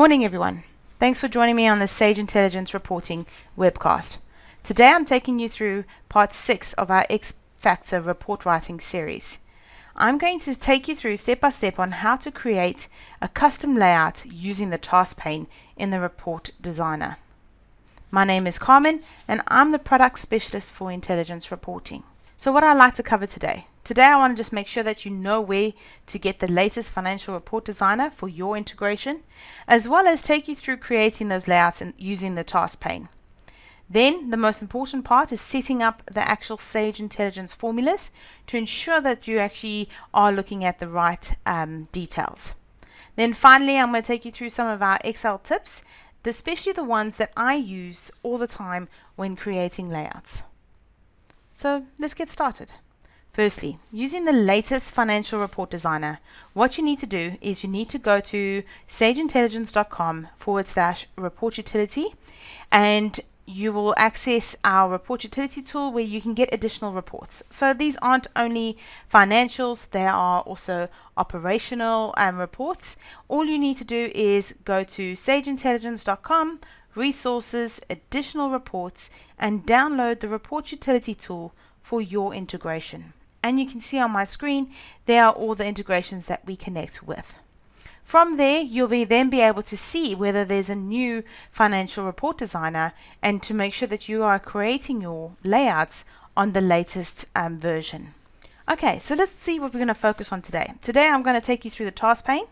Morning everyone. Thanks for joining me on the Sage Intelligence Reporting webcast. Today I'm taking you through part 6 of our X Factor report writing series. I'm going to take you through step by step on how to create a custom layout using the Task Pane in the Report Designer. My name is Carmen and I'm the product specialist for intelligence reporting. So what I'd like to cover today. Today I want to just make sure that you know where to get the latest financial report designer for your integration, as well as take you through creating those layouts and using the Task Pane. Then the most important part is setting up the actual Sage Intelligence formulas to ensure that you actually are looking at the right details. Then finally I'm going to take you through some of our Excel tips, especially the ones that I use all the time when creating layouts. So let's get started. Firstly, using the latest financial report designer, what you need to do is you need to go to sageintelligence.com/report utility, and you will access our report utility tool where you can get additional reports. So these aren't only financials, they are also operational reports. All you need to do is go to sageintelligence.com, resources, additional reports, and download the report utility tool for your integration. And you can see on my screen there are all the integrations that we connect with. From there you'll then be able to see whether there's a new financial report designer and to make sure that you are creating your layouts on the latest version. Okay, so let's see what we're going to focus on today. Today I'm going to take you through the Task Pane.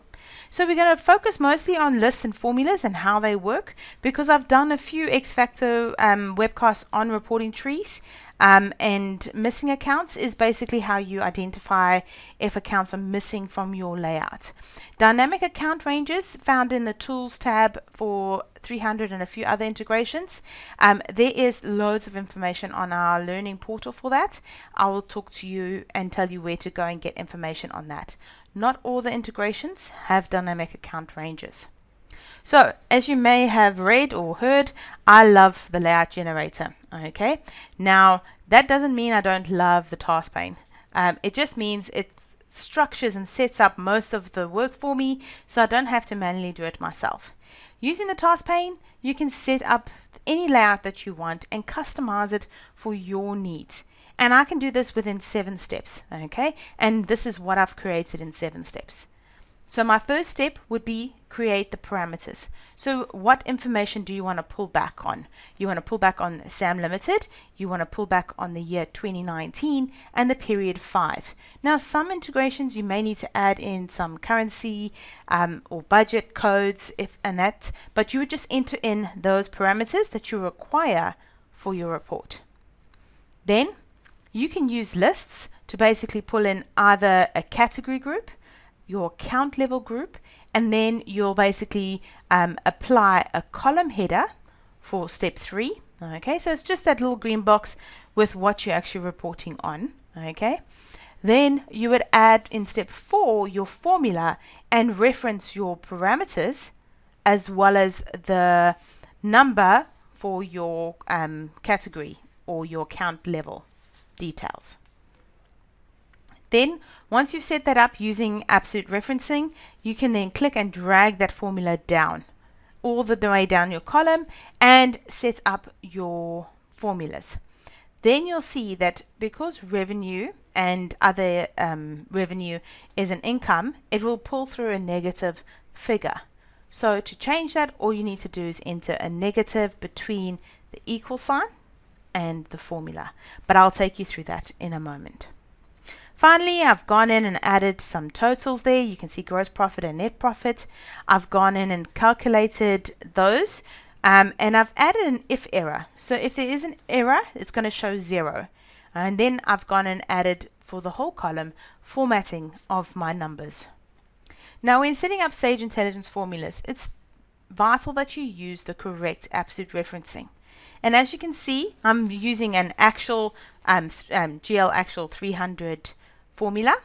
So we're going to focus mostly on lists and formulas and how they work, because I've done a few X Factor webcasts on reporting trees. And missing accounts is basically how you identify if accounts are missing from your layout. Dynamic account ranges found in the Tools tab for 300 and a few other integrations. There is loads of information on our learning portal for that. I will talk to you and tell you where to go and get information on that. Not all the integrations have dynamic account ranges. So, as you may have read or heard, I love the layout generator. Okay, now that doesn't mean I don't love the Task Pane. It just means it structures and sets up most of the work for me, so I don't have to manually do it myself. Using the Task Pane, you can set up any layout that you want and customize it for your needs. And I can do this within 7 steps. Okay, and this is what I've created in 7 steps. So my first step would be create the parameters. So what information do you want to pull back on? You want to pull back on SAM Limited, you want to pull back on the year 2019 and the period 5. Now some integrations you may need to add in some currency or budget codes but you would just enter in those parameters that you require for your report. Then you can use lists to basically pull in either a category group, your account level group, and then you'll basically apply a column header for step 3. Okay, so it's just that little green box with what you're actually reporting on. Okay, then you would add in step 4 your formula and reference your parameters as well as the number for your category or your account level details. Then once you've set that up using absolute referencing, you can then click and drag that formula down all the way down your column and set up your formulas. Then you'll see that because revenue and other revenue is an income, it will pull through a negative figure. So to change that, all you need to do is enter a negative between the equal sign and the formula. But I'll take you through that in a moment. Finally, I've gone in and added some totals there. You can see gross profit and net profit. I've gone in and calculated those, and I've added an if error. So if there is an error, it's going to show 0. And then I've gone and added for the whole column formatting of my numbers. Now when setting up Sage Intelligence formulas, it's vital that you use the correct absolute referencing. And as you can see, I'm using an actual GL actual 300 formula,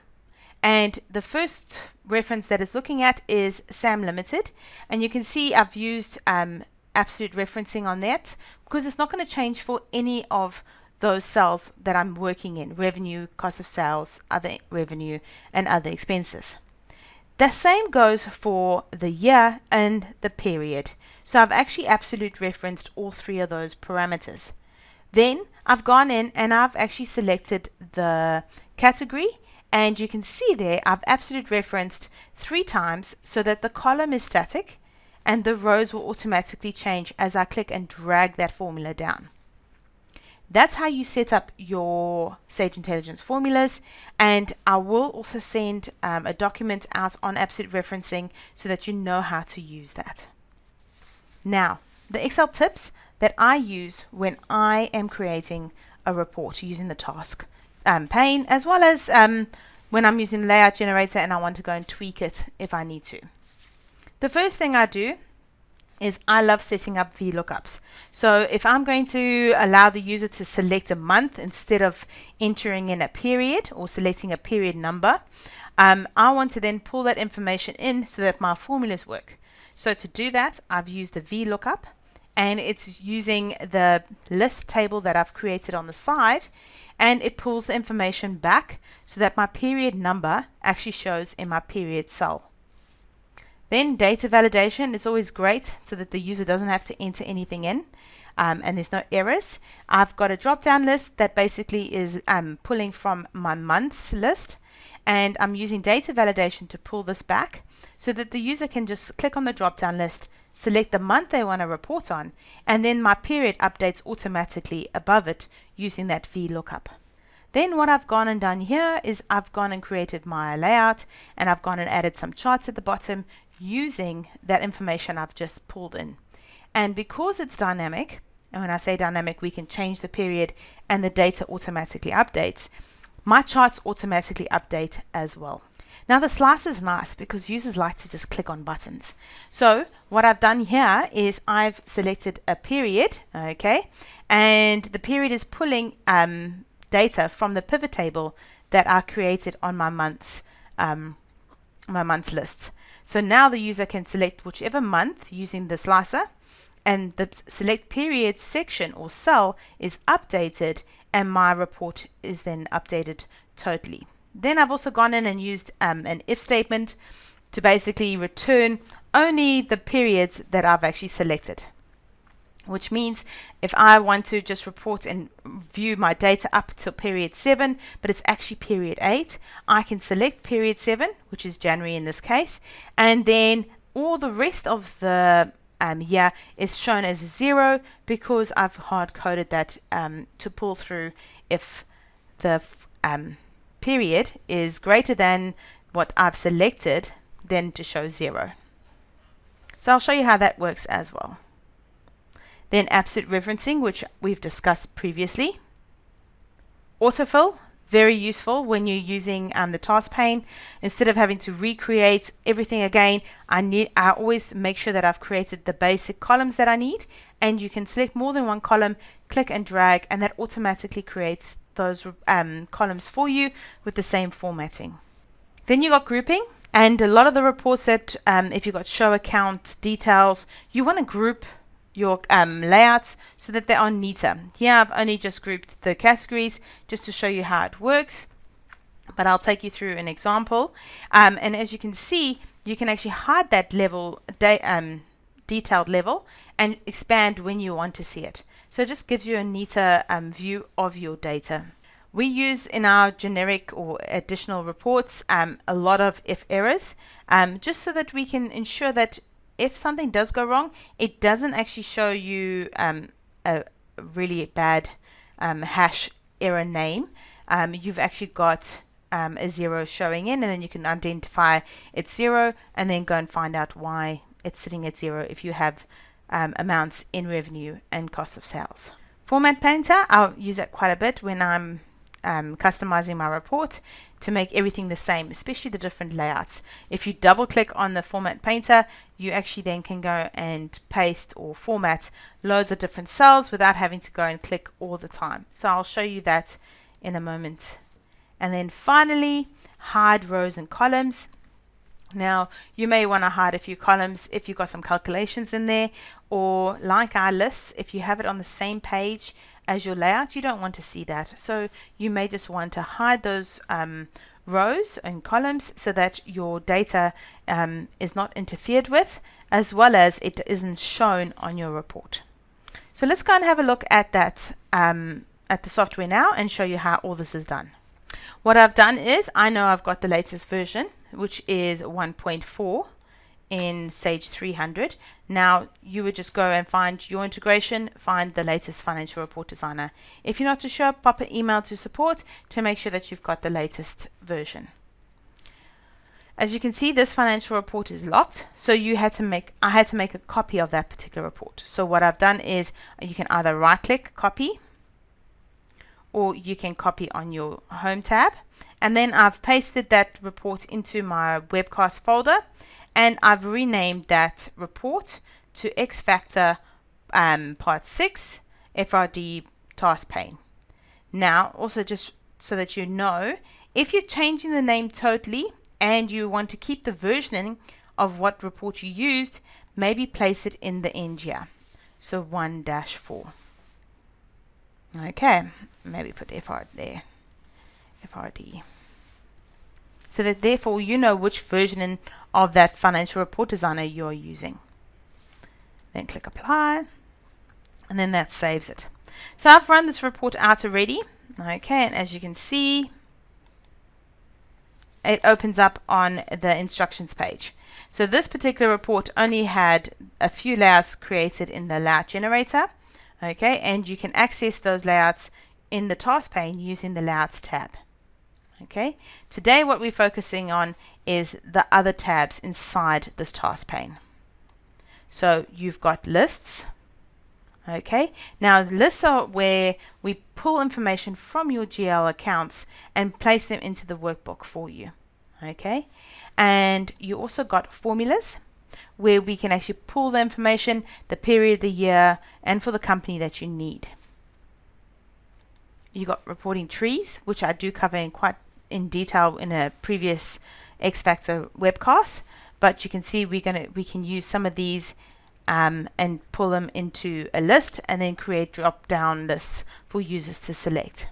and the first reference that it's looking at is SAM Limited, and you can see I've used absolute referencing on that because it's not going to change for any of those cells that I'm working in: revenue, cost of sales, other revenue, and other expenses. The same goes for the year and the period. So I've actually absolute referenced all three of those parameters. Then I've gone in and I've actually selected the category, and you can see there I've absolute referenced 3 times so that the column is static and the rows will automatically change as I click and drag that formula down. That's how you set up your Sage Intelligence formulas, and I will also send a document out on absolute referencing so that you know how to use that. Now, the Excel tips that I use when I am creating a report using the task pane, as well as when I'm using layout generator and I want to go and tweak it if I need to. The first thing I do is I love setting up VLOOKUPs. So if I'm going to allow the user to select a month instead of entering in a period or selecting a period number, I want to then pull that information in so that my formulas work. So to do that, I've used the VLOOKUP, and it's using the list table that I've created on the side, and it pulls the information back so that my period number actually shows in my period cell. Then data validation, it's always great so that the user doesn't have to enter anything in and there's no errors. I've got a drop down list that basically is pulling from my months list, and I'm using data validation to pull this back so that the user can just click on the drop down list, select the month they want to report on, and then my period updates automatically above it using that VLOOKUP. Then what I've gone and done here is I've gone and created my layout, and I've gone and added some charts at the bottom using that information I've just pulled in. And because it's dynamic, and when I say dynamic, we can change the period and the data automatically updates, my charts automatically update as well. Now the slice is nice because users like to just click on buttons. So what I've done here is I've selected a period, okay, and the period is pulling data from the pivot table that I created on my months list. So now the user can select whichever month using the slicer, and the select period section or cell is updated, and my report is then updated totally. Then I've also gone in and used an if statement to basically return only the periods that I've actually selected, which means if I want to just report and view my data up to period 7, but it's actually period 8, I can select period 7, which is January in this case, and then all the rest of the year is shown as 0 because I've hard coded that to pull through if the period is greater than what I've selected, then to show 0. So I'll show you how that works as well. Then absolute referencing, which we've discussed previously. Autofill, very useful when you're using the task pane. Instead of having to recreate everything again, I always make sure that I've created the basic columns that I need, and you can select more than one column, click and drag, and that automatically creates those columns for you with the same formatting. Then you got grouping, and a lot of the reports that if you got show account details, you want to group your layouts so that they are neater. Here I've only just grouped the categories just to show you how it works, but I'll take you through an example. And as you can see, you can actually hide that level, detailed level, and expand when you want to see it. So it just gives you a neater view of your data. We use in our generic or additional reports a lot of if errors, just so that we can ensure that if something does go wrong, it doesn't actually show you a really bad hash error name. You've actually got a 0 showing in, and then you can identify it's 0 and then go and find out why it's sitting at 0 if you have amounts in revenue and cost of sales. Format Painter, I'll use that quite a bit when I'm customizing my report to make everything the same, especially the different layouts. If you double click on the Format Painter, you actually then can go and paste or format loads of different cells without having to go and click all the time. So I'll show you that in a moment. And then finally, hide rows and columns. Now you may want to hide a few columns if you've got some calculations in there, or like our lists, if you have it on the same page as your layout, you don't want to see that. So you may just want to hide those rows and columns so that your data is not interfered with, as well as it isn't shown on your report. So let's go and have a look at that at the software now and show you how all this is done. What I've done is I know I've got the latest version, which is 1.4 in Sage 300. Now you would just go and find your integration, find the latest financial report designer. If you're not too sure, pop an email to support to make sure that you've got the latest version. As you can see, this financial report is locked, so I had to make a copy of that particular report. So what I've done is you can either right click copy, or you can copy on your home tab, and then I've pasted that report into my webcast folder, and I've renamed that report to X Factor Part 6 FRD Task Pane. Now, also just so that you know, if you're changing the name totally and you want to keep the versioning of what report you used, maybe place it in the end here. So 1-4. Okay, maybe put FR there, FRD. So that therefore you know which version of that financial report designer you're using. Then click apply, and then that saves it. So I've run this report out already. Okay, and as you can see, it opens up on the instructions page. So this particular report only had a few layouts created in the layout generator. Okay, and you can access those layouts in the task pane using the layouts tab. Okay, today what we're focusing on is the other tabs inside this task pane. So you've got lists. Okay, now lists are where we pull information from your GL accounts and place them into the workbook for you. Okay, and you also got formulas where we can actually pull the information, the period, the year, and for the company that you need. You got reporting trees, which I do cover in detail in a previous X Factor webcast, but you can see we can use some of these and pull them into a list and then create drop-down lists for users to select.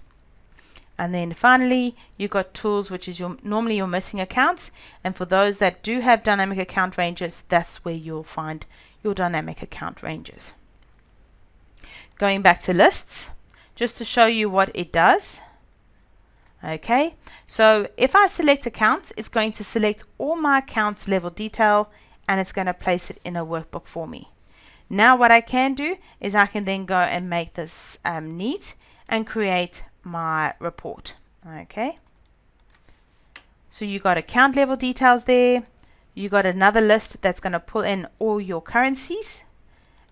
And then finally, you got tools, which is normally your missing accounts, and for those that do have dynamic account ranges, that's where you'll find your dynamic account ranges. Going back to lists, just to show you what it does. Okay, so if I select accounts, it's going to select all my accounts level detail, and it's going to place it in a workbook for me. Now what I can do is I can then go and make this neat and create my report. Okay, so you got account level details there. You got another list that's going to pull in all your currencies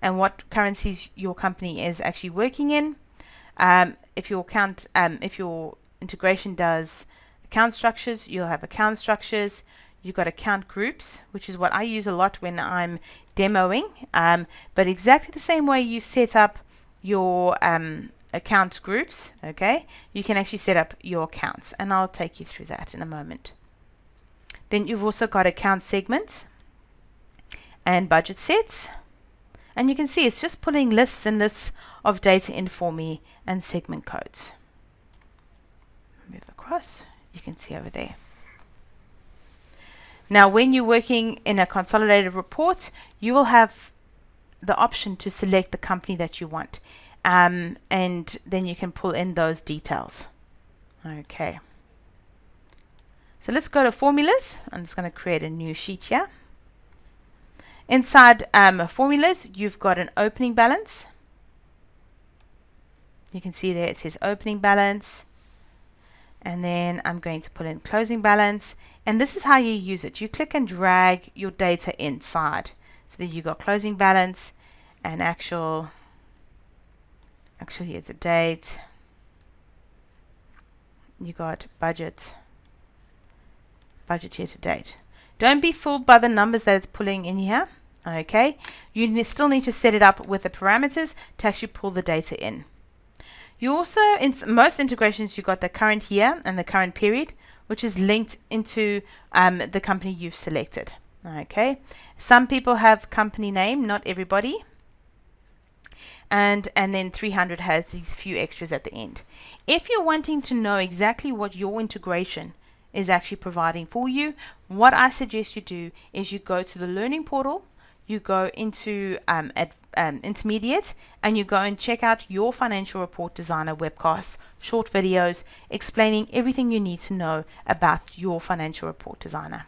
and what currencies your company is actually working in. If your integration does account structures, you'll have account structures. You've got account groups, which is what I use a lot when I'm demoing, but exactly the same way you set up your account groups, okay, you can actually set up your accounts, and I'll take you through that in a moment. Then you've also got account segments and budget sets, and you can see it's just pulling lists and lists of data in for me and segment codes. Move across, you can see over there. Now when you're working in a consolidated report, you will have the option to select the company that you want, and then you can pull in those details. Okay, so let's go to formulas. I'm just going to create a new sheet here. Inside formulas, you've got an opening balance. You can see there it says opening balance, and then I'm going to put in closing balance, and this is how you use it. You click and drag your data inside, so that you got closing balance and actually it's a date. You got budget year to date. Don't be fooled by the numbers that it's pulling in here. Okay, you still need to set it up with the parameters to actually pull the data in. You also, in most integrations, you got the current year and the current period, which is linked into the company you've selected. Okay, some people have company name, not everybody. And then 300 has these few extras at the end. If you're wanting to know exactly what your integration is actually providing for you. What I suggest you do is you go to the learning portal, you go into intermediate, and you go and check out your financial report designer webcasts, short videos explaining everything you need to know about your financial report designer.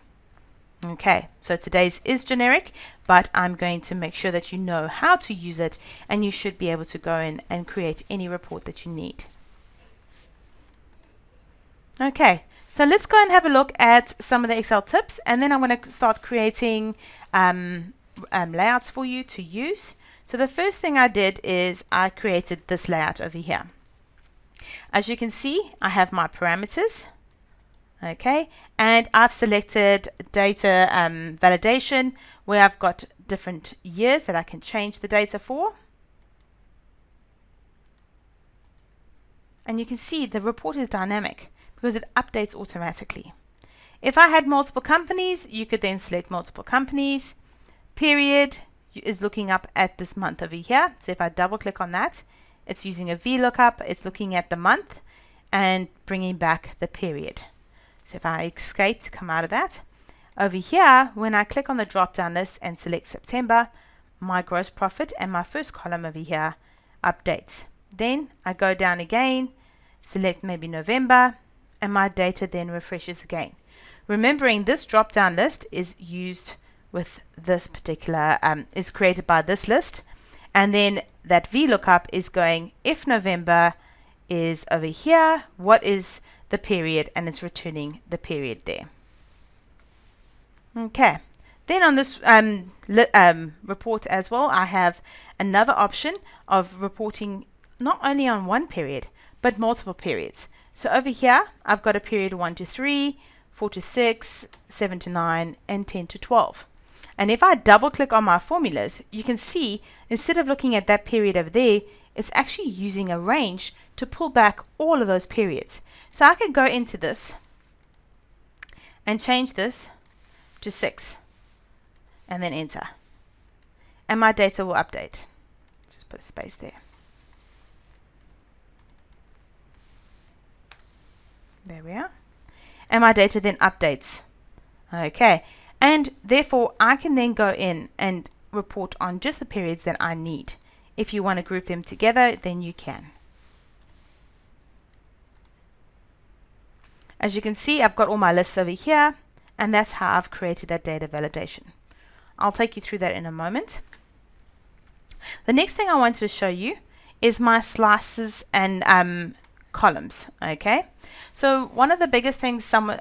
Okay, so today's is generic, but I'm going to make sure that you know how to use it, and you should be able to go in and create any report that you need. Okay, so let's go and have a look at some of the Excel tips, and then I'm going to start creating layouts for you to use. So the first thing I did is I created this layout over here. As you can see, I have my parameters. Okay, and I've selected data validation, where I've got different years that I can change the data for. And you can see the report is dynamic because it updates automatically. If I had multiple companies, you could then select multiple companies. Period is looking up at this month over here. So if I double click on that, it's using a VLOOKUP. It's looking at the month and bringing back the period. So if I escape to come out of that, over here, when I click on the drop down list and select September, my gross profit and my first column over here updates. Then I go down again, select maybe November, and my data then refreshes again. Remembering this drop down list is used with this particular, is created by this list, and then that VLOOKUP is going, if November is over here, what is the period, and it's returning the period there. Okay, then on this report as well, I have another option of reporting not only on one period but multiple periods. So over here I've got a period 1 to 3, 4 to 6, 7 to 9, and 10 to 12. And if I double click on my formulas, you can see instead of looking at that period over there, it's actually using a range to pull back all of those periods. So I could go into this and change this to 6 and then enter. And my data will update. Just put a space there. There we are. And my data then updates. Okay. And therefore I can then go in and report on just the periods that I need. If you want to group them together, then you can. As you can see, I've got all my lists over here, and that's how I've created that data validation. I'll take you through that in a moment. The next thing I wanted to show you is my slices and columns. Okay, so one of the biggest things some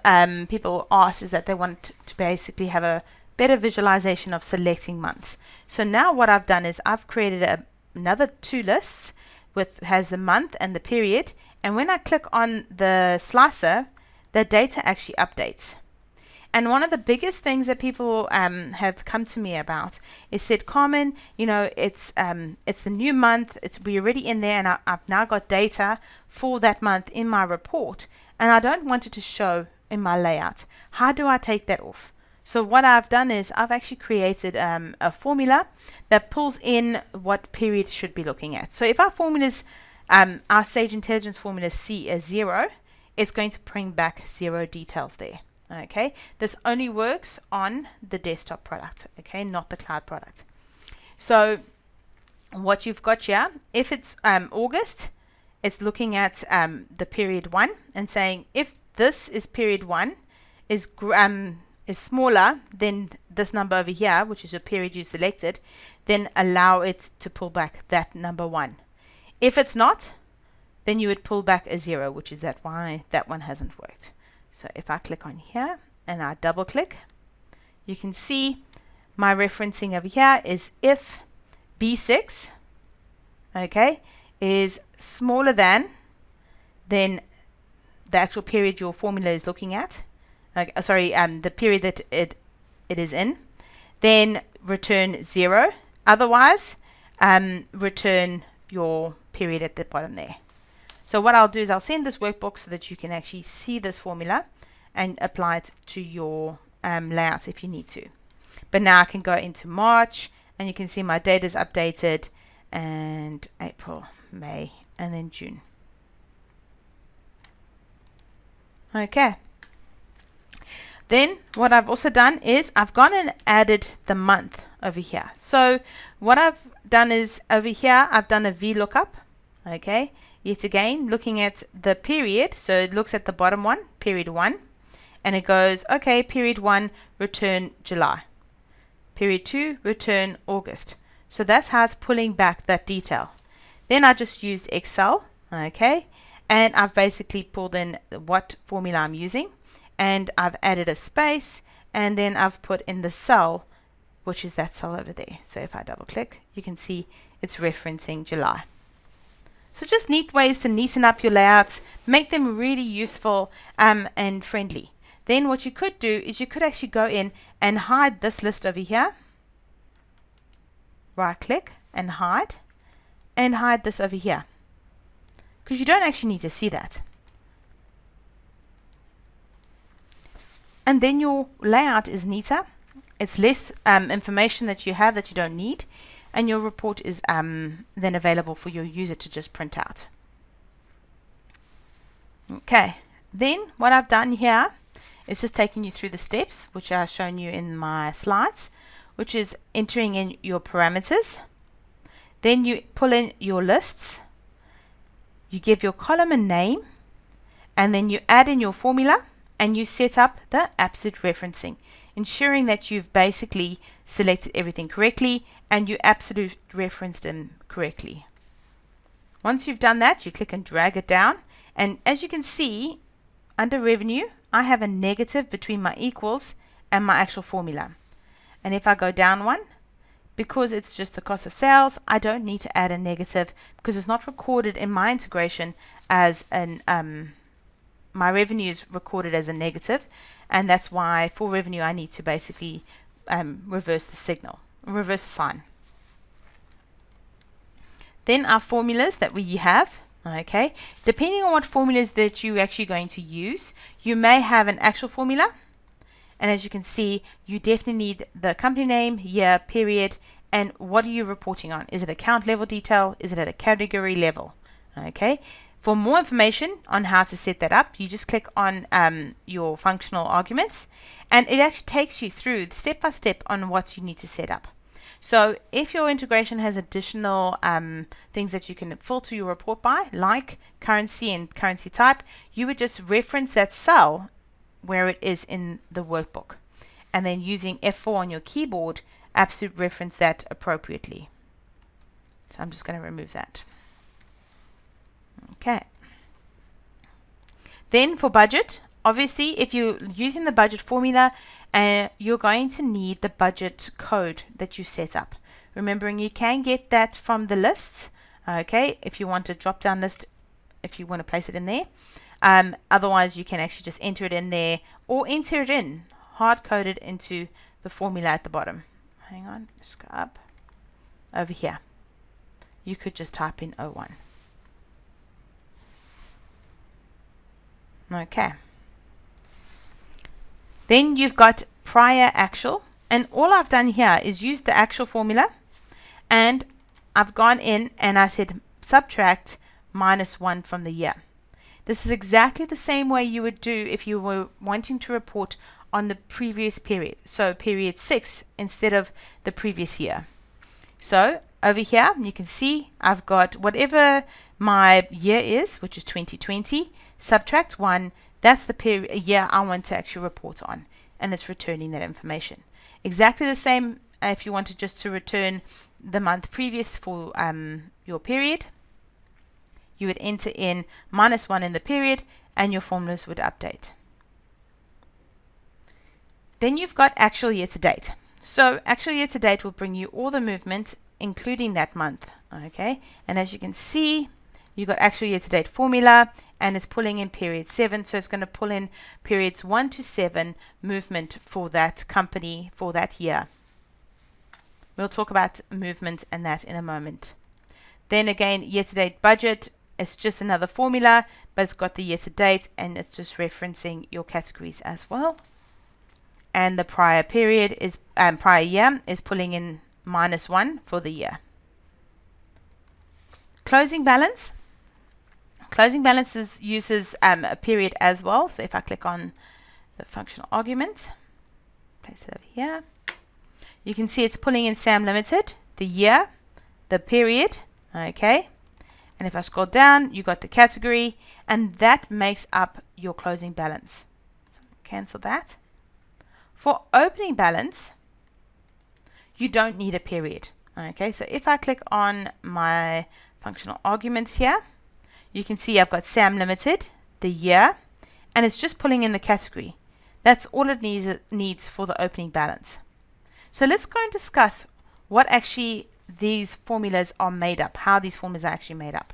people ask is that they want to basically have a better visualization of selecting months. So now what I've done is I've created another two lists with has the month and the period, and when I click on the slicer, the data actually updates. And one of the biggest things that people have come to me about is said, Carmen, you know, it's the new month, we're already in there, and I've now got data for that month in my report, and I don't want it to show in my layout. How do I take that off? So what I've done is I've actually created a formula that pulls in what period should be looking at. So if our formulas, our Sage Intelligence formula C is 0, it's going to bring back 0 details there. Okay, this only works on the desktop product, okay, not the cloud product. So what you've got here, if it's August, it's looking at the period 1 and saying if this is period 1 is smaller than this number over here, which is your period you selected, then allow it to pull back that number 1. If it's not, then you would pull back a 0, which is why that one hasn't worked. So if I click on here and I double click, you can see my referencing over here is if B6, okay, is smaller than the actual period your formula is looking at, the period that it is in, then return 0. Otherwise, return your period at the bottom there. So what I'll do is I'll send this workbook so that you can actually see this formula and apply it to your layouts if you need to. But now I can go into March and you can see my data is updated, and April, May, and then June. Okay. Then what I've also done is I've gone and added the month over here. So what I've done is over here, I've done a VLOOKUP. Okay, yet again, looking at the period. So it looks at the bottom one, period 1, and it goes, okay, period 1, return July. Period 2, return August. So that's how it's pulling back that detail. Then I just used Excel, okay, and I've basically pulled in what formula I'm using, and I've added a space, and then I've put in the cell, which is that cell over there. So if I double click, you can see it's referencing July. So just neat ways to neaten up your layouts, make them really useful and friendly. Then what you could do is you could actually go in and hide this list over here. Right click and hide this over here, because you don't actually need to see that. And then your layout is neater. It's less information that you have that you don't need, and your report is then available for your user to just print out. Okay, then what I've done here is just taking you through the steps which I've shown you in my slides, which is entering in your parameters. Then you pull in your lists, you give your column a name, and then you add in your formula, and you set up the absolute referencing, ensuring that you've basically selected everything correctly and you absolute referenced them correctly. Once you've done that, you click and drag it down, and as you can see under revenue, I have a negative between my equals and my actual formula. And if I go down one, because it's just the cost of sales, I don't need to add a negative because it's not recorded in my integration as an my revenue is recorded as a negative, and that's why for revenue I need to basically reverse the sign. Then our formulas that we have, okay, depending on what formulas that you're actually going to use, you may have an actual formula, and as you can see, you definitely need the company name, year, period, and what are you reporting on? Is it account level detail? Is it at a category level? Okay. For more information on how to set that up, you just click on your functional arguments, and it actually takes you through step by step on what you need to set up. So if your integration has additional things that you can filter your report by, like currency and currency type, you would just reference that cell where it is in the workbook, and then using F4 on your keyboard, absolute reference that appropriately. So I'm just going to remove that. Okay. Then for budget, obviously if you're using the budget formula, you're going to need the budget code that you set up. Remembering you can get that from the lists, okay, if you want a drop down list, if you want to place it in there. Otherwise you can actually just enter it in there, or enter it in hard coded into the formula at the bottom. Hang on, just go up over here. You could just type in 01. Okay. Then you've got prior actual, and all I've done here is use the actual formula, and I've gone in and I said subtract -1 from the year. This is exactly the same way you would do if you were wanting to report on the previous period, so period 6 instead of the previous year. So over here you can see I've got whatever my year is, which is 2020, subtract 1, that's the year I want to actually report on, and it's returning that information. Exactly the same if you wanted just to return the month previous for your period, you would enter in -1 in the period and your formulas would update. Then you've got actual year to date. So actual year to date will bring you all the movement including that month, okay, and as you can see you got actual year to date formula, and it's pulling in period 7, so it's going to pull in periods 1 to 7 movement for that company for that year. We'll talk about movement and that in a moment. Then again, year to date budget, it's just another formula, but it's got the year to date and it's just referencing your categories as well. And the prior period is prior year is pulling in -1 for the year. Closing balance. Closing balances uses a period as well. So if I click on the functional argument, place it over here. You can see it's pulling in Sam Limited, the year, the period, okay. And if I scroll down, you got the category, and that makes up your closing balance. So cancel that. For opening balance, you don't need a period. Okay, so if I click on my functional arguments here, you can see I've got Sam Limited, the year, and it's just pulling in the category. That's all it needs for the opening balance. So let's go and discuss what actually these formulas are made up, how these formulas are actually made up.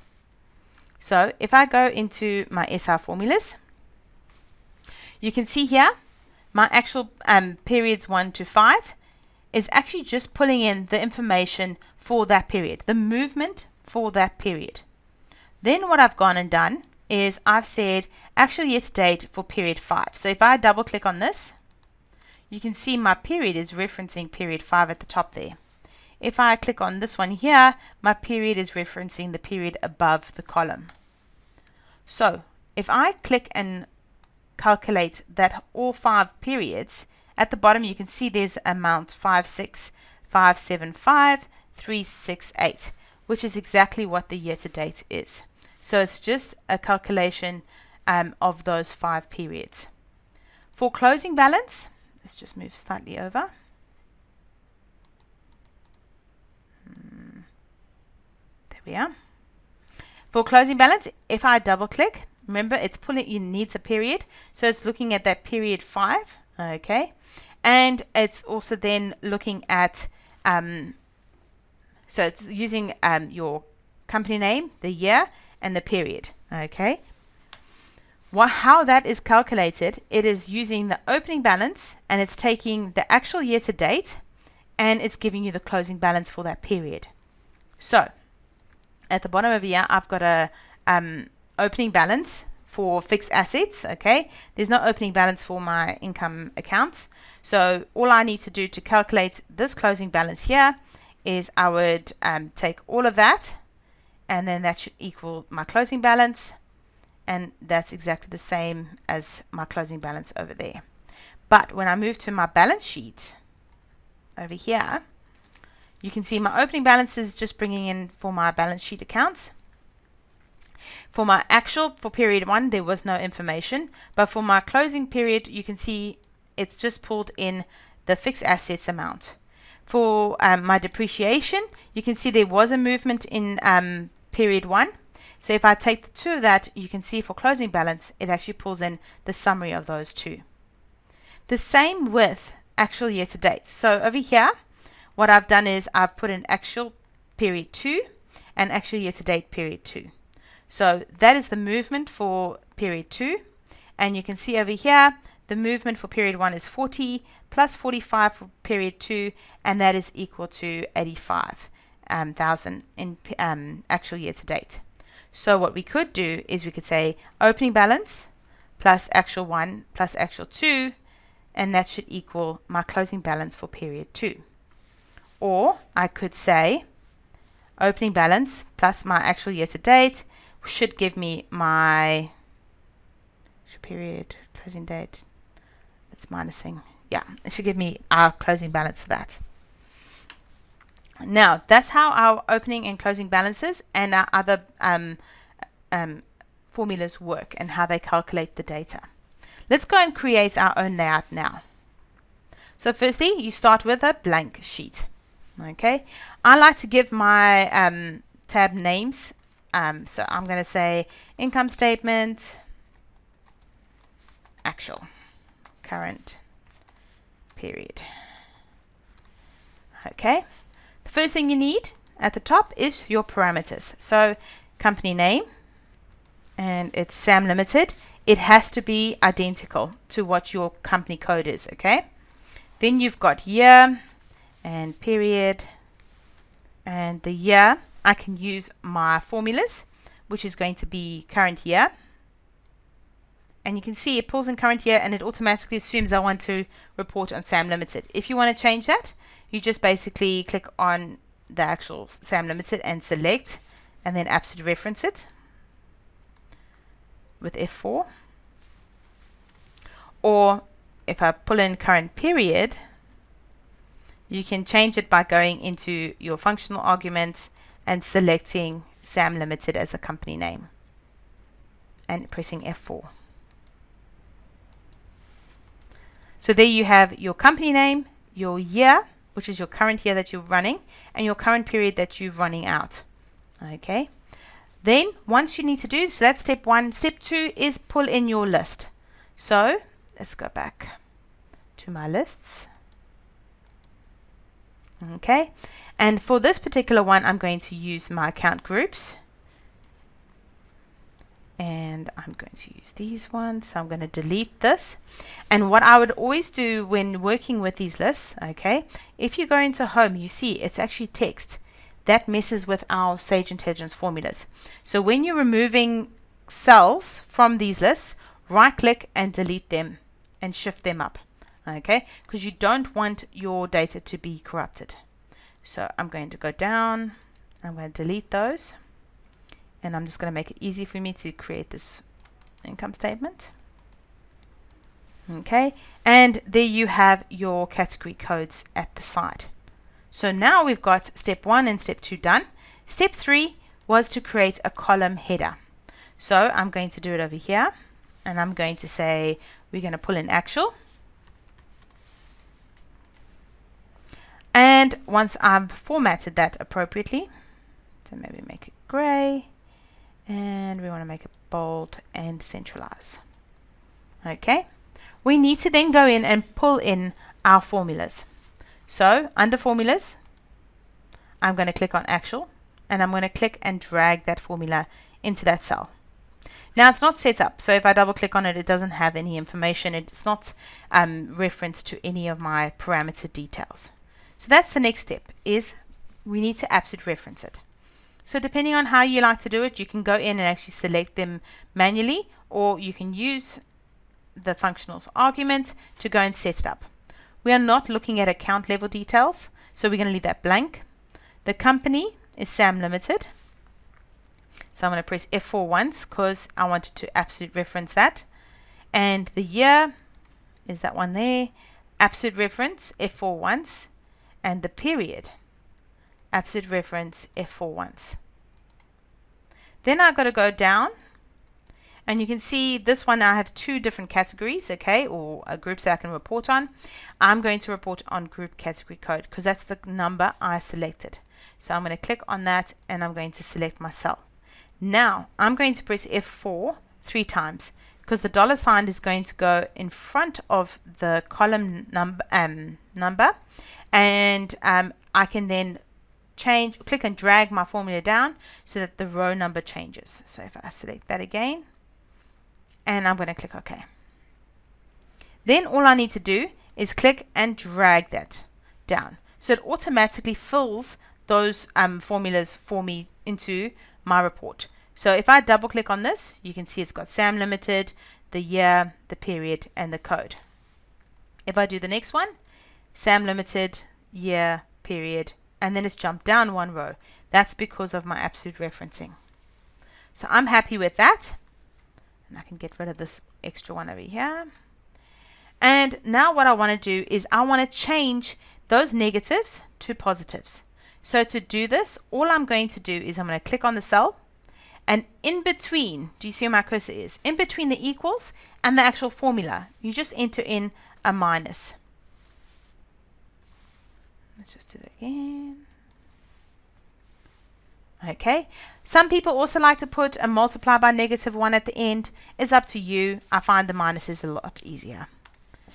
So if I go into my SR formulas, you can see here my actual periods 1 to 5 is actually just pulling in the information for that period, the movement for that period. Then what I've gone and done is I've said actual year to date for period 5. So if I double click on this, you can see my period is referencing period 5 at the top there. If I click on this one here, my period is referencing the period above the column. So if I click and calculate that all 5 periods, at the bottom you can see there's amount 56575,368, which is exactly what the year to date is. So it's just a calculation of those 5 periods. For closing balance, let's just move slightly over. There we are. For closing balance, if I double click, remember it's pulling in needs a period, so it's looking at that period 5, okay, and it's also then looking at so it's using your company name, the year, and the period, okay. How that is calculated, it is using the opening balance, and it's taking the actual year to date, and it's giving you the closing balance for that period. So at the bottom over here, I've got a opening balance for fixed assets, okay. There's no opening balance for my income accounts. So all I need to do to calculate this closing balance here is I would take all of that, and then that should equal my closing balance, and that's exactly the same as my closing balance over there. But when I move to my balance sheet over here, you can see my opening balance is just bringing in for my balance sheet accounts. For my actual, for period 1, there was no information, but for my closing period, you can see it's just pulled in the fixed assets amount. For my depreciation, you can see there was a movement in period 1. So if I take the 2 of that, you can see for closing balance, it actually pulls in the summary of those 2. The same with actual year to date. So over here, what I've done is I've put in actual period 2 and actual year to date period 2. So that is the movement for period 2. And you can see over here, the movement for period 1 is 40 plus 45 for period 2, and that is equal to 85,000 in actual year to date. So what we could do is we could say opening balance plus actual 1 plus actual 2, and that should equal my closing balance for period 2. Or I could say opening balance plus my actual year to date should give me my period closing date. It's minusing. Yeah, it should give me our closing balance for that. Now, that's how our opening and closing balances and our other formulas work and how they calculate the data. Let's go and create our own layout now. So firstly, you start with a blank sheet. Okay, I like to give my tab names. So I'm going to say income statement, actual, current, period. Okay, the first thing you need at the top is your parameters. So company name, and it's Sam Limited. It has to be identical to what your company code is. Okay, then you've got year and period, and the year I can use my formulas, which is going to be current year, and you can see it pulls in current year and it automatically assumes I want to report on Sam Limited. If you want to change that, you just basically click on the actual Sam Limited and select, and then absolute reference it with F4. Or if I pull in current period, you can change it by going into your functional arguments and selecting Sam Limited as a company name and pressing F4. So there you have your company name, your year, which is your current year that you're running, and your current period that you're running out. Okay. Then once you need to do, so that's step 1. Step 2 is pull in your list. So let's go back to my lists. Okay. And for this particular one, I'm going to use my account groups. And I'm going to use these ones. So I'm going to delete this. And what I would always do when working with these lists, okay, if you go into home, you see it's actually text. That messes with our Sage Intelligence formulas. So when you're removing cells from these lists, right click and delete them and shift them up. Okay, because you don't want your data to be corrupted. So I'm going to go down. I'm going to delete those. And I'm just going to make it easy for me to create this income statement. Okay, and there you have your category codes at the side. So now we've got step 1 and step 2 done. Step 3 was to create a column header. So I'm going to do it over here, and I'm going to say we're going to pull in actual. And once I've formatted that appropriately, so maybe make it gray, and we want to make it bold and centralize. Okay, we need to then go in and pull in our formulas. So under formulas, I'm going to click on actual, and I'm going to click and drag that formula into that cell. Now it's not set up, so if I double click on it, it doesn't have any information. It's not referenced to any of my parameter details. So that's the next step, is we need to absolute reference it. So depending on how you like to do it, you can go in and actually select them manually, or you can use the functionals argument to go and set it up. We are not looking at account level details, so we're going to leave that blank. The company is Sam Limited. So I'm going to press F4 once because I wanted to absolute reference that. And the year is that one there. Absolute reference F4 once. And the period, absolute reference F4 once. Then I've got to go down, and you can see this one I have 2 different categories, okay, or groups that I can report on. I'm going to report on group category code because that's the number I selected. So I'm going to click on that, and I'm going to select my cell. Now I'm going to press F4 3 times because the $ is going to go in front of the column number, and I can then click and drag my formula down so that the row number changes. So if I select that again, and I'm going to click OK. Then all I need to do is click and drag that down. So it automatically fills those formulas for me into my report. So if I double click on this, you can see it's got Sam Limited, the year, the period, and the code. If I do the next one, Sam Limited, year, period, and then it's jumped down 1 row. That's because of my absolute referencing. So I'm happy with that. And I can get rid of this extra one over here. And now what I want to do is I want to change those negatives to positives. So to do this, all I'm going to do is I'm going to click on the cell, and in between, do you see where my cursor is? In between the equals and the actual formula, you just enter in a minus. Let's just do that again. Okay. Some people also like to put a multiply by -1 at the end. It's up to you. I find the minus is a lot easier.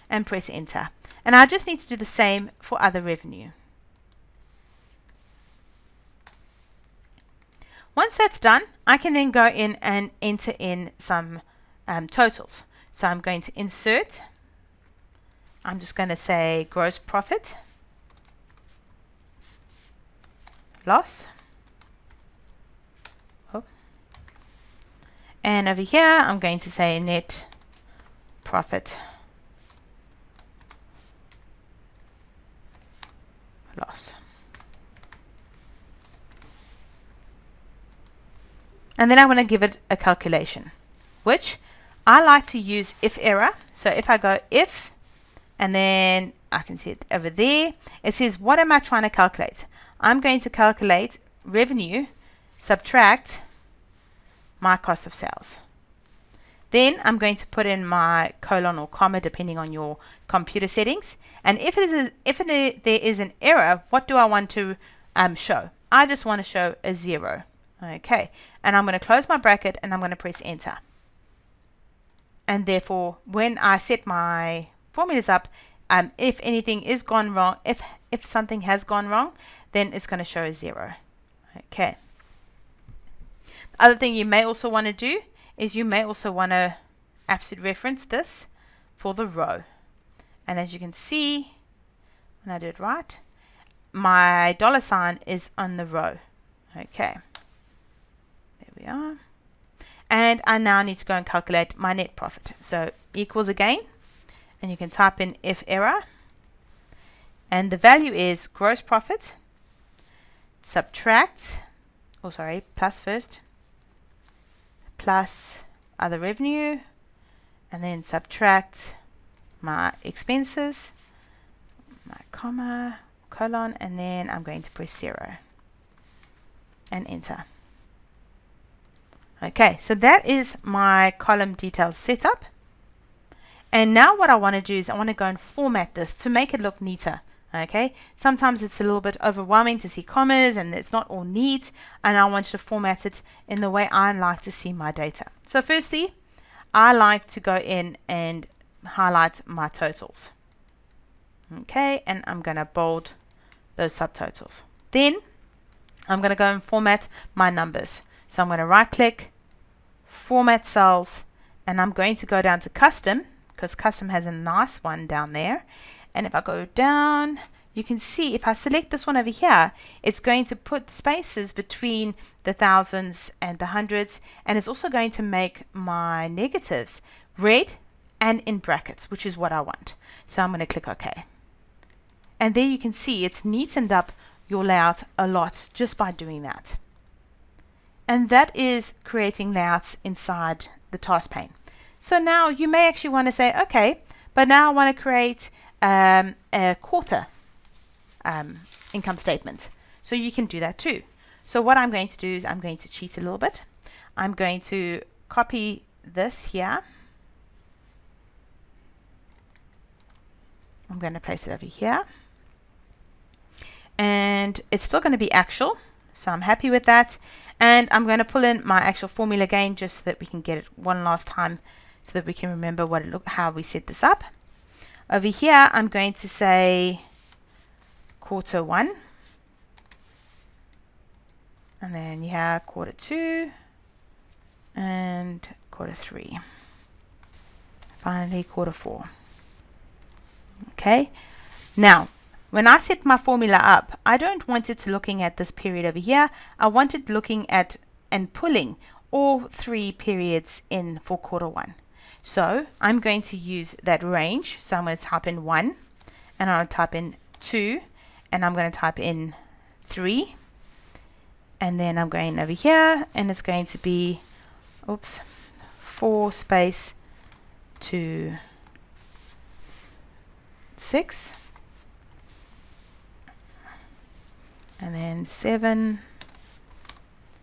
And press enter. And I just need to do the same for other revenue. Once that's done, I can then go in and enter in some totals. So I'm going to insert. I'm just going to say gross profit, loss. Oh. And over here, I'm going to say net profit, loss. And then I want to give it a calculation, which I like to use if error. So if I go if and then I can see it over there. It says, what am I trying to calculate? I'm going to calculate revenue, subtract my cost of sales. Then I'm going to put in my colon or comma depending on your computer settings. And if there is an error, what do I want to show? I just want to show a 0. Okay, and I'm going to close my bracket and I'm going to press enter. And therefore, when I set my formulas up, if anything is gone wrong, if something has gone wrong, then it's going to show a 0. Okay. The other thing you may also want to do is you may also want to absolute reference this for the row. And as you can see, when I do it right, my $ is on the row. Okay. There we are. And I now need to go and calculate my net profit. So equals again, and you can type in if error, and the value is gross profit, subtract, plus first, plus other revenue, and then subtract my expenses, my comma, colon, and then I'm going to press 0 and enter. Okay, so that is my column details setup. And now what I want to do is I want to go and format this to make it look neater. Okay, sometimes it's a little bit overwhelming to see commas and it's not all neat, and I want to format it in the way I like to see my data. So firstly, I like to go in and highlight my totals. Okay, and I'm going to bold those subtotals. Then I'm going to go and format my numbers. So I'm going to right click, format cells, and I'm going to go down to custom, because custom has a nice one down there. And if I go down, you can see if I select this one over here, it's going to put spaces between the thousands and the hundreds, and it's also going to make my negatives red and in brackets, which is what I want. So I'm going to click OK. And there you can see it's neatened up your layout a lot just by doing that. And that is creating layouts inside the task pane. So now you may actually want to say, okay, but now I want to create a quarter income statement. So you can do that too. So what I'm going to do is I'm going to cheat a little bit. I'm going to copy this here. I'm going to place it over here. And it's still going to be actual. So I'm happy with that. And I'm going to pull in my actual formula again just so that we can get it one last time so that we can remember what it how we set this up. Over here, I'm going to say Q1. And then you have Q2 and Q3. Finally, Q4. Okay. Now, when I set my formula up, I don't want it to looking at this period over here. I want it looking at and pulling all 3 periods in for Q1. So I'm going to use that range. So I'm going to type in 1, and I'll type in 2, and I'm going to type in 3, and then I'm going over here, and it's going to be 4 space to 6, and then 7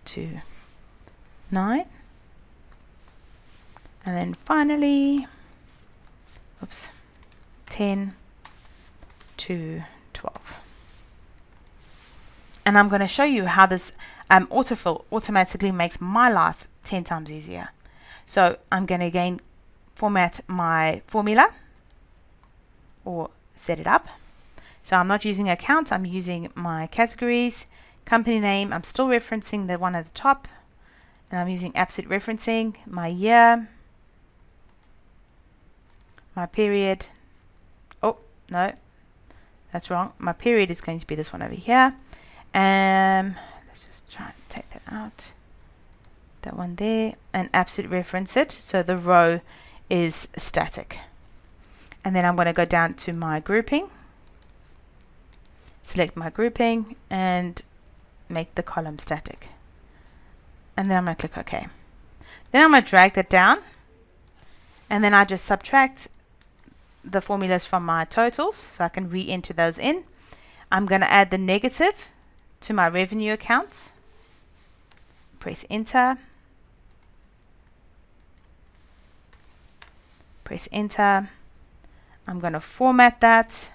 to 9, and then finally 10 to 12. And I'm going to show you how this autofill automatically makes my life 10 times easier. So I'm going to again format my formula or set it up. So I'm not using account, I'm using my categories, company name, I'm still referencing the one at the top, and I'm using absolute referencing, my year, my period. Oh, no, that's wrong. My period is going to be this one over here. Let's just try and take that out. That one there, and absolute reference it. So the row is static. And then I'm going to go down to my grouping, select my grouping, and make the column static. And then I'm going to click OK. Then I'm going to drag that down, and then I just subtract the formulas from my totals, so I can re-enter those in. I'm going to add the negative to my revenue accounts. Press enter. Press enter. I'm going to format that.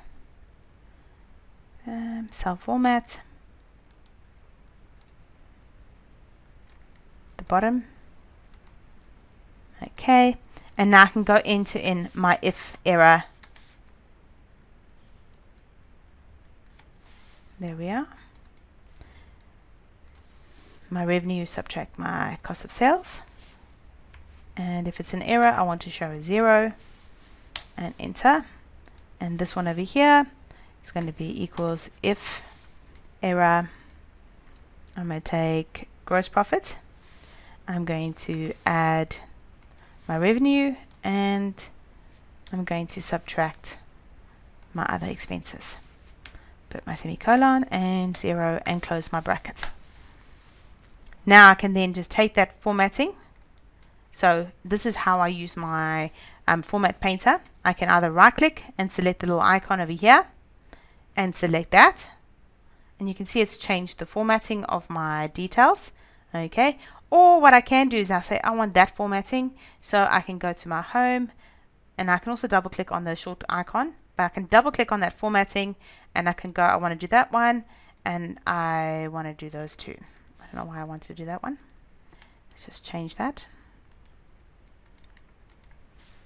Cell format. The bottom. Okay. And now I can go in my if error. There we are. My revenue, subtract my cost of sales. And if it's an error, I want to show a 0 and enter. And this one over here is going to be equals if error. I'm going to take gross profit. I'm going to add my revenue and I'm going to subtract my other expenses. Put my semicolon and 0 and close my bracket. Now I can then just take that formatting. So this is how I use my format painter. I can either right click and select the little icon over here and select that. And you can see it's changed the formatting of my details. Okay. Or what I can do is I say I want that formatting. So I can go to my home and I can also double click on the short icon. But I can double click on that formatting and I can go, I want to do that one and I want to do those two. I don't know why I want to do that one. Let's just change that.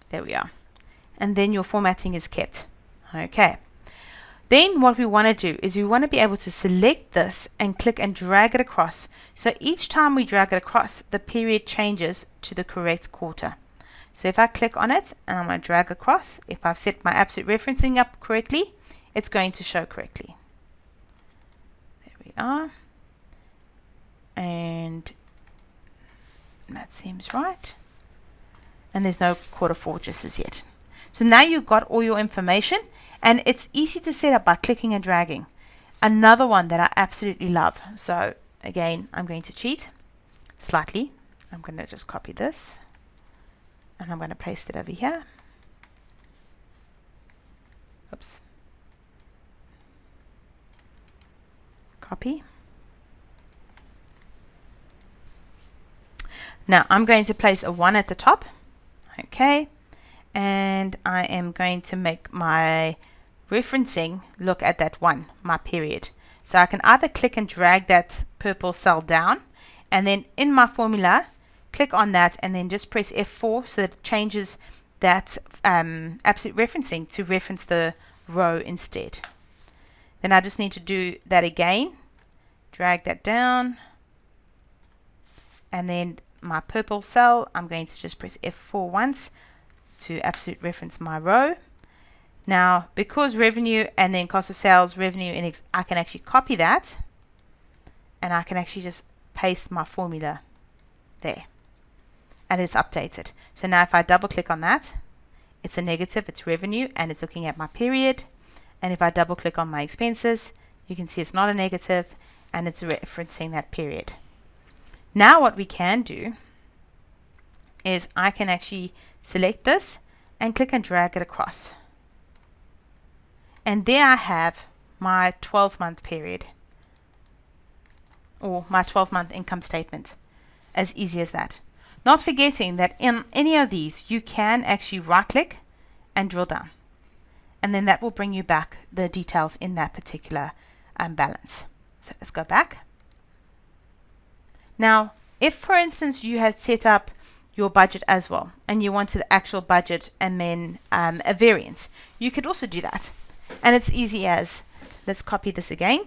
There we are. And then your formatting is kept. Okay. Then what we want to do is we want to be able to select this and click and drag it across. So each time we drag it across, the period changes to the correct quarter. So if I click on it and I'm going to drag across, if I've set my absolute referencing up correctly, it's going to show correctly. There we are. And that seems right. And there's no quarter four just as yet. So now you've got all your information and it's easy to set up by clicking and dragging. Another one that I absolutely love. So again, I'm going to cheat slightly. I'm going to just copy this and I'm going to paste it over here. Oops. Copy. Now I'm going to place a 1 at the top. Okay. And I am going to make my referencing look at that 1, my period. So I can either click and drag that purple cell down and then in my formula click on that and then just press F4 so that it changes that absolute referencing to reference the row instead. Then I just need to do that again, drag that down, and then my purple cell, I'm going to just press F4 once to absolute reference my row. Now, because revenue and then cost of sales, revenue, and I can actually copy that and I can actually just paste my formula there and it's updated. So now if I double click on that, it's a negative, it's revenue, and it's looking at my period. And if I double click on my expenses, you can see it's not a negative and it's referencing that period. Now what we can do is I can actually select this and click and drag it across. And there I have my 12-month period or my 12-month income statement. As easy as that. Not forgetting that in any of these you can actually right click and drill down. And then that will bring you back the details in that particular balance. So let's go back. Now, if for instance you had set up your budget as well and you wanted the actual budget and then a variance, you could also do that. And it's easy as, let's copy this again.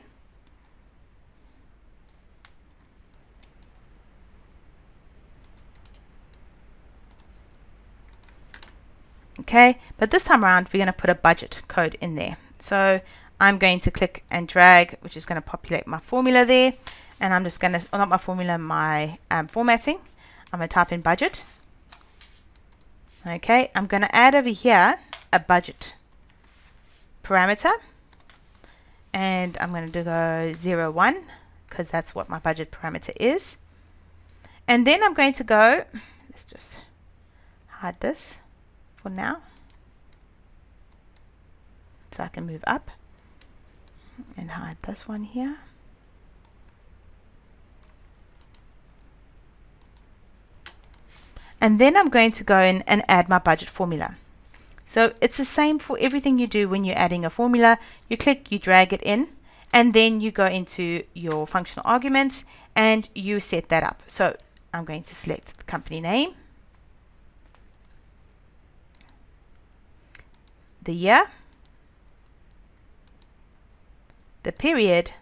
Okay, but this time around we're going to put a budget code in there. So I'm going to click and drag, which is going to populate my formula there. And I'm just going to, not my formula, my formatting. I'm going to type in budget. Okay, I'm going to add over here a budget parameter. And I'm going to go 0, 1, because that's what my budget parameter is. And then I'm going to go, let's just hide this for now. So I can move up and hide this one here. And then I'm going to go in and add my budget formula. So it's the same for everything you do when you're adding a formula. You click, you drag it in, and then you go into your functional arguments and you set that up. So I'm going to select the company name, the year, the period,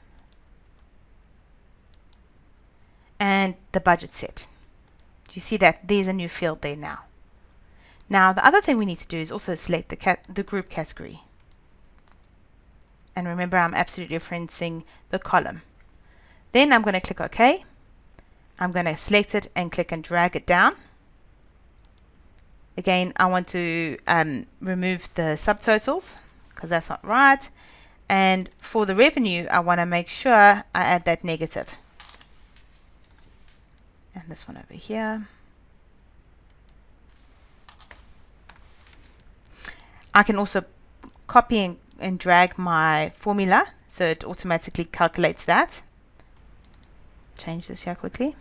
and the budget set. You see that there's a new field there now. Now the other thing we need to do is also select the group category. And remember, I'm absolutely referencing the column. Then I'm going to click OK. I'm going to select it and click and drag it down. Again, I want to remove the subtotals because that's not right. And for the revenue, I want to make sure I add that negative. And this one over here. I can also copy and drag my formula so it automatically calculates that. Change this here quickly.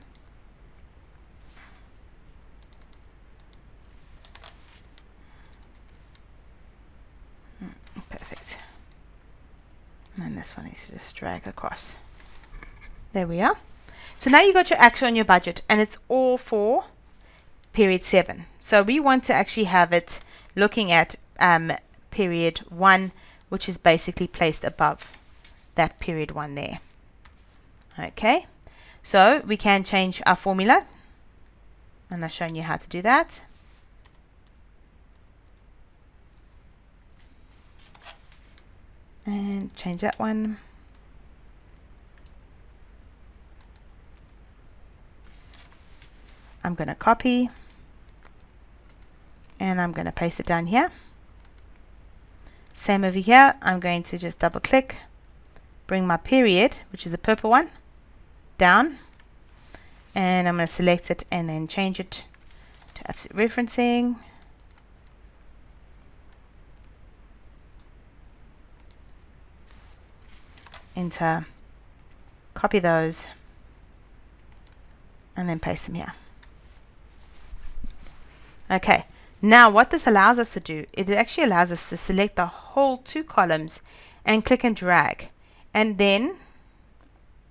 Perfect. And this one is just drag across. There we are. So now you got your actual and your budget, and it's all for period 7. So we want to actually have it looking at period 1, which is basically placed above that period 1 there. Okay, so we can change our formula, and I've shown you how to do that. And change that one. I'm going to copy and I'm going to paste it down here. Same over here. I'm going to just double click, bring my period, which is the purple one, down, and I'm going to select it and then change it to absolute referencing. Enter, copy those, and then paste them here. Okay, now what this allows us to do, it actually allows us to select the whole 2 columns and click and drag. And then,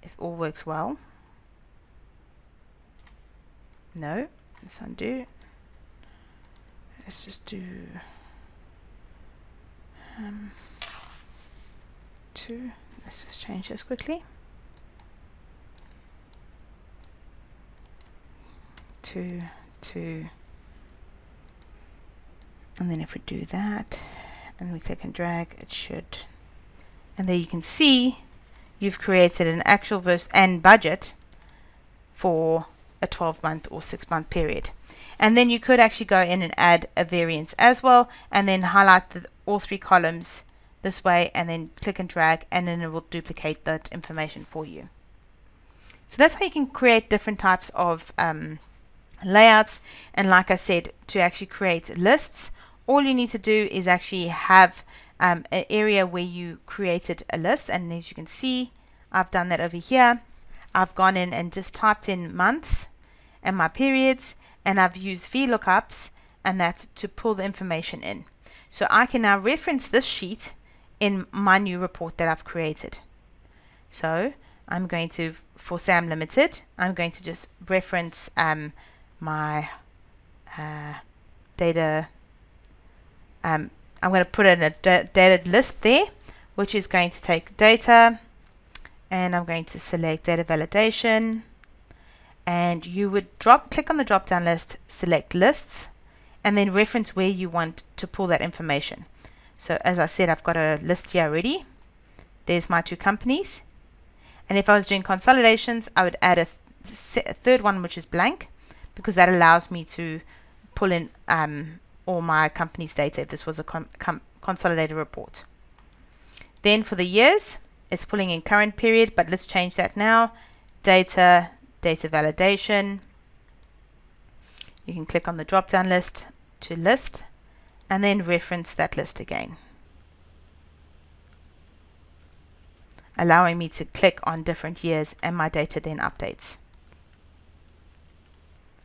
if all works well, no, let's undo. Let's just do 2. Let's just change this quickly. 2, 2. And then if we do that and we click and drag, it should. And there you can see you've created an actual verse and budget for a 12-month or 6-month period. And then you could actually go in and add a variance as well, and then highlight all 3 columns this way, and then click and drag, and then it will duplicate that information for you. So that's how you can create different types of layouts. And like I said, to actually create lists, all you need to do is actually have an area where you created a list, and as you can see, I've done that over here. I've gone in and just typed in months and my periods, and I've used VLOOKUPs and that to pull the information in. So I can now reference this sheet in my new report that I've created. So I'm going to, for SAM Limited, I'm going to just reference my data. I'm going to put in a data list there, which is going to take data, and I'm going to select data validation, and you would click on the drop down list, select lists, and then reference where you want to pull that information. So as I said, I've got a list here already. There's my 2 companies, and if I was doing consolidations, I would add a third one, which is blank, because that allows me to pull in all my company's data if this was a consolidated report. Then for the years, it's pulling in current period, but let's change that now. Data validation. You can click on the drop down list to list, and then reference that list again. allowing me to click on different years, and my data then updates.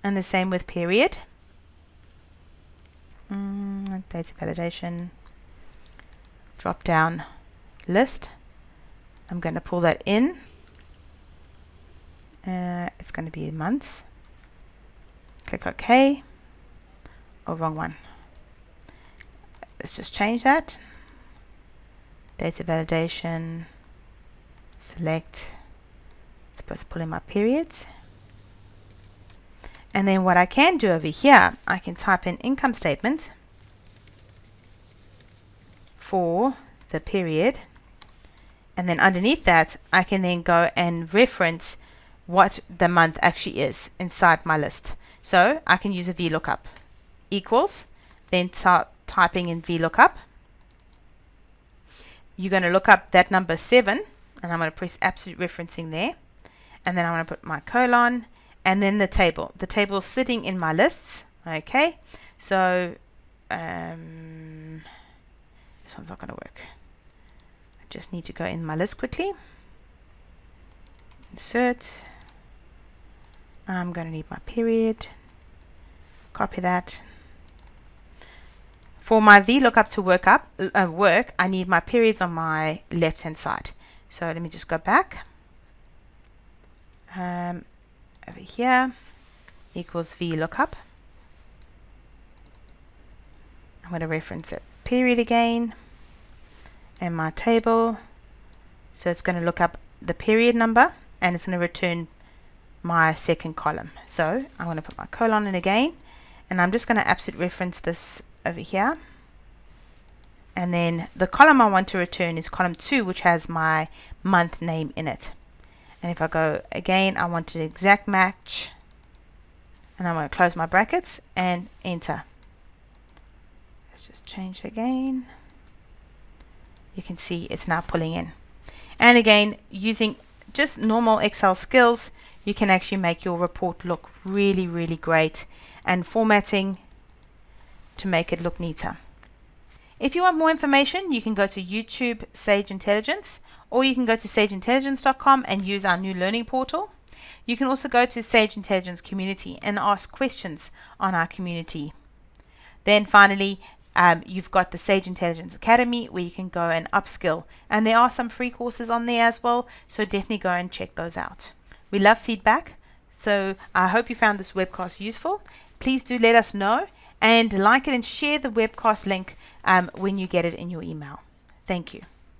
And the same with period. Data validation, drop down list. I'm going to pull that in. It's going to be months. Click OK. Oh, wrong one. Let's just change that. Data validation, select. It's supposed to pull in my periods. And then what I can do over here, I can type in income statement for the period. And then underneath that, I can then go and reference what the month actually is inside my list. So I can use a VLOOKUP. Equals, then start typing in VLOOKUP. You're going to look up that number 7, and I'm going to press absolute referencing there. And then I'm going to put my colon, and then the table. The table is sitting in my lists. Okay, so this one's not going to work. I just need to go in my list quickly. Insert. I'm going to need my period. Copy that. For my VLOOKUP to work, I need my periods on my left hand side. So let me just go back. Over here equals VLOOKUP. I'm going to reference that period again and my table. So it's going to look up the period number and it's going to return my second column. So I'm going to put my colon in again, and I'm just going to absolute reference this over here. And then the column I want to return is column 2, which has my month name in it. And if I go again, I want an exact match, and I'm going to close my brackets and enter. Let's just change it again. You can see it's now pulling in. And again, using just normal Excel skills, you can actually make your report look really, really great, and formatting to make it look neater. If you want more information, you can go to YouTube Sage Intelligence, or you can go to sageintelligence.com and use our new learning portal. You can also go to Sage Intelligence Community and ask questions on our community. Then finally, you've got the Sage Intelligence Academy, where you can go and upskill, and there are some free courses on there as well, so definitely go and check those out. We love feedback, so I hope you found this webcast useful. Please do let us know, and like it and share the webcast link when you get it in your email. Thank you.